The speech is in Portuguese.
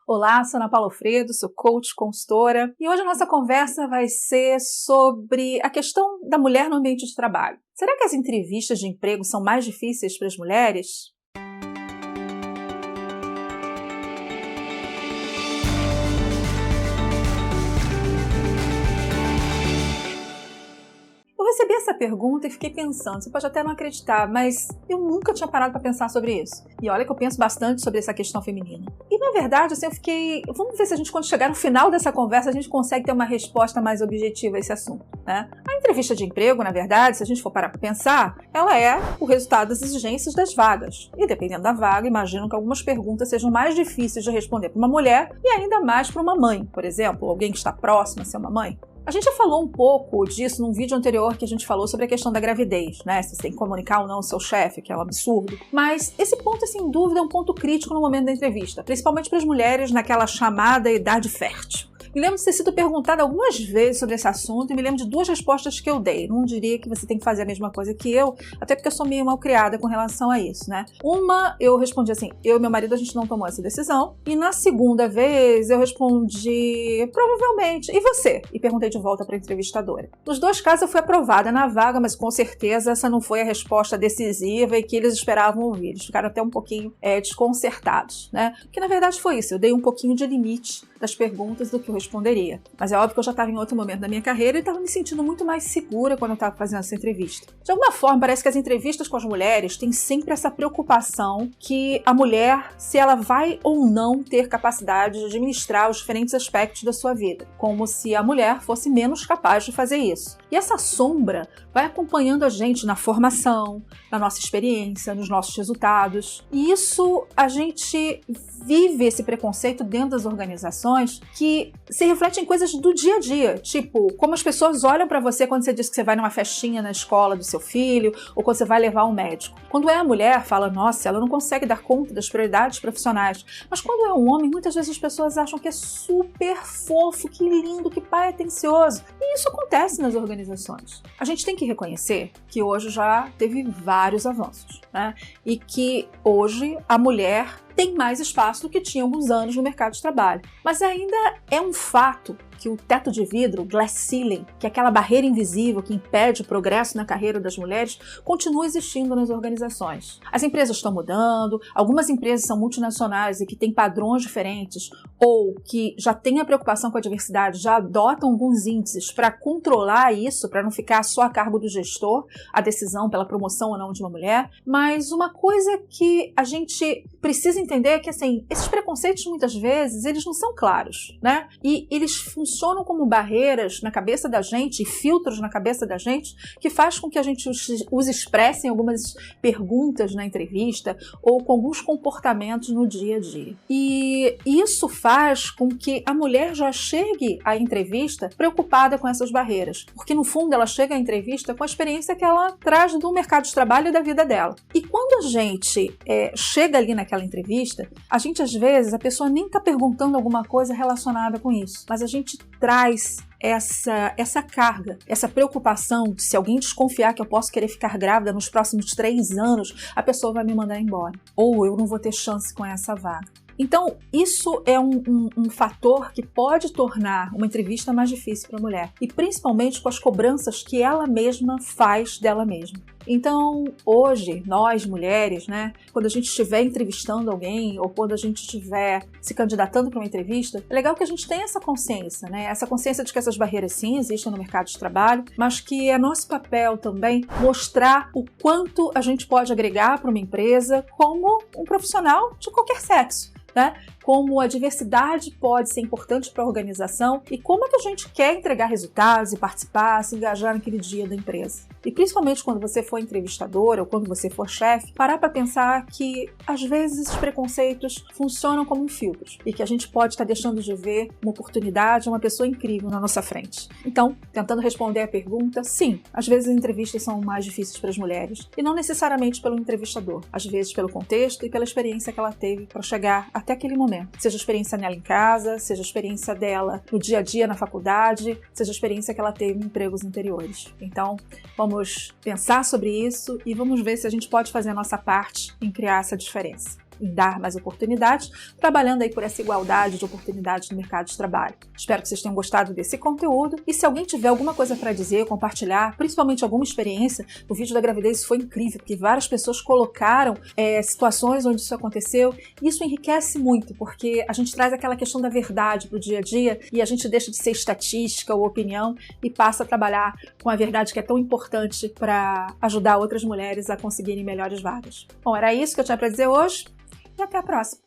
Olá, sou Ana Paula Alfredo, sou coach, consultora, e hoje a nossa conversa vai ser sobre a questão da mulher no ambiente de trabalho. Será que as entrevistas de emprego são mais difíceis para as mulheres? Eu recebi essa pergunta e fiquei pensando, você pode até não acreditar, mas eu nunca tinha parado para pensar sobre isso. E olha que eu penso bastante sobre essa questão feminina. E na verdade, assim, eu fiquei, vamos ver se a gente, quando chegar no final dessa conversa, a gente consegue ter uma resposta mais objetiva a esse assunto, né? A entrevista de emprego, na verdade, se a gente for parar para pensar, ela é o resultado das exigências das vagas. E dependendo da vaga, imagino que algumas perguntas sejam mais difíceis de responder para uma mulher e ainda mais para uma mãe, por exemplo, alguém que está próximo a ser uma mãe. A gente já falou um pouco disso num vídeo anterior que a gente falou sobre a questão da gravidez, né? Se você tem que comunicar ou não ao seu chefe, que é um absurdo. Mas esse ponto, sem dúvida, é um ponto crítico no momento da entrevista, principalmente para as mulheres naquela chamada idade fértil. Me lembro de ter sido perguntada algumas vezes sobre esse assunto e me lembro de duas respostas que eu dei. Não diria que você tem que fazer a mesma coisa que eu, até porque eu sou meio mal criada com relação a isso, né? Uma, eu respondi assim, eu e meu marido, a gente não tomou essa decisão. E na segunda vez, eu respondi, provavelmente, e você? E perguntei de volta para a entrevistadora. Nos dois casos, eu fui aprovada na vaga, mas com certeza essa não foi a resposta decisiva e que eles esperavam ouvir. Eles ficaram até um pouquinho desconcertados, né? Porque na verdade foi isso, eu dei um pouquinho de limite das perguntas do que eu responderia. Mas é óbvio que eu já estava em outro momento da minha carreira e estava me sentindo muito mais segura quando eu estava fazendo essa entrevista. De alguma forma, parece que as entrevistas com as mulheres têm sempre essa preocupação que a mulher, se ela vai ou não ter capacidade de administrar os diferentes aspectos da sua vida, como se a mulher fosse menos capaz de fazer isso. E essa sombra vai acompanhando a gente na formação, na nossa experiência, nos nossos resultados. E isso, a gente vive esse preconceito dentro das organizações que se reflete em coisas do dia a dia, tipo, como as pessoas olham para você quando você diz que você vai numa festinha na escola do seu filho ou quando você vai levar um médico. Quando é a mulher, fala, nossa, ela não consegue dar conta das prioridades profissionais. Mas quando é um homem, muitas vezes as pessoas acham que é super fofo, que lindo, que pai atencioso. E isso acontece nas organizações. A gente tem que reconhecer que hoje já teve vários avanços, né? E que hoje a mulher tem mais espaço do que tinha alguns anos no mercado de trabalho. Mas ainda é um fato que o teto de vidro, o glass ceiling, que é aquela barreira invisível que impede o progresso na carreira das mulheres, continua existindo nas organizações. As empresas estão mudando, algumas empresas são multinacionais e que têm padrões diferentes ou que já têm a preocupação com a diversidade, já adotam alguns índices para controlar isso, para não ficar só a cargo do gestor, a decisão pela promoção ou não de uma mulher. Mas uma coisa que a gente precisa entender é que, assim, esses preconceitos muitas vezes, eles não são claros, né? E eles funcionam como barreiras na cabeça da gente e filtros na cabeça da gente que faz com que a gente os expresse em algumas perguntas na entrevista ou com alguns comportamentos no dia a dia. E isso faz com que a mulher já chegue à entrevista preocupada com essas barreiras, porque no fundo ela chega à entrevista com a experiência que ela traz do mercado de trabalho e da vida dela. E quando a gente chega ali naquela entrevista, a gente às vezes, a pessoa nem está perguntando alguma coisa relacionada com isso, mas a gente traz essa carga, essa preocupação de se alguém desconfiar que eu posso querer ficar grávida nos próximos 3 anos, a pessoa vai me mandar embora. Ou eu não vou ter chance com essa vaga. Então, isso é um fator que pode tornar uma entrevista mais difícil para a mulher. E principalmente com as cobranças que ela mesma faz dela mesma. Então, hoje, nós mulheres, né, quando a gente estiver entrevistando alguém ou quando a gente estiver se candidatando para uma entrevista, é legal que a gente tenha essa consciência, né? Essa consciência de que essas barreiras sim existem no mercado de trabalho, mas que é nosso papel também mostrar o quanto a gente pode agregar para uma empresa como um profissional de qualquer sexo, né? Como a diversidade pode ser importante para a organização e como é que a gente quer entregar resultados e participar, se engajar naquele dia da empresa. E principalmente quando você for entrevistadora ou quando você for chefe, parar para pensar que às vezes esses preconceitos funcionam como um filtro e que a gente pode estar deixando de ver uma oportunidade, uma pessoa incrível na nossa frente. Então, tentando responder a pergunta, sim, às vezes as entrevistas são mais difíceis para as mulheres e não necessariamente pelo entrevistador, às vezes pelo contexto e pela experiência que ela teve para chegar até aquele momento. Seja a experiência dela em casa, seja a experiência dela no dia a dia na faculdade, seja a experiência que ela teve em empregos anteriores. Então, vamos pensar sobre isso e vamos ver se a gente pode fazer a nossa parte em criar essa diferença. em dar mais oportunidades, trabalhando aí por essa igualdade de oportunidades no mercado de trabalho. Espero que vocês tenham gostado desse conteúdo e se alguém tiver alguma coisa para dizer, compartilhar, principalmente alguma experiência, o vídeo da gravidez foi incrível, porque várias pessoas colocaram situações onde isso aconteceu. Isso enriquece muito, porque a gente traz aquela questão da verdade para o dia a dia e a gente deixa de ser estatística ou opinião e passa a trabalhar com a verdade que é tão importante para ajudar outras mulheres a conseguirem melhores vagas. Bom, era isso que eu tinha para dizer hoje e até a próxima!